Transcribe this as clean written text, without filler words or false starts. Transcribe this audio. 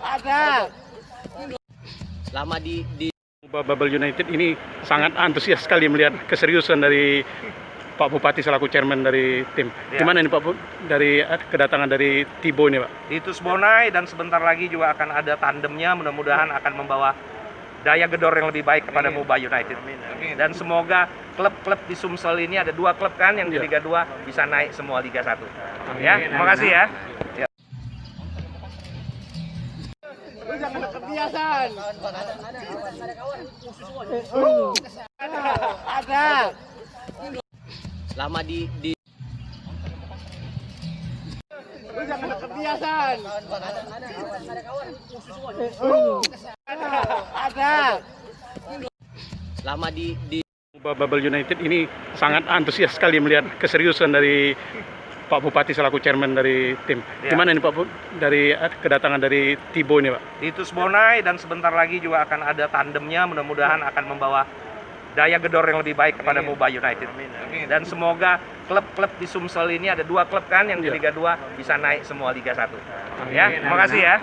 Ada. Lama di Babel United ini sangat antusias sekali melihat keseriusan dari Pak Bupati selaku chairman dari tim. Ya. Gimana ini Pak dari kedatangan dari Tibo ini Pak? Itu Bonai, dan sebentar lagi juga akan ada tandemnya, mudah-mudahan akan membawa daya gedor yang lebih baik kepada Muba United. Dan semoga klub-klub di Sumsel ini, ada 2 klub kan yang di Liga 2, bisa naik semua Liga 1. Ya, terima kasih ya. Jangan kebiasaan. Ada. lama di Jangan kebiasaan. Ada. lama di Babel United ini sangat antusias sekali melihat keseriusan dari Pak Bupati selaku chairman dari tim. Ya. Gimana ini Pak dari kedatangan dari Tibo ini Pak? Itu Bonai, dan sebentar lagi juga akan ada tandemnya, mudah-mudahan akan membawa daya gedor yang lebih baik kepada Muba United. Dan semoga klub-klub di Sumsel ini, ada 2 klub kan yang di Liga 2, bisa naik semua Liga 1. Ya, terima kasih ya.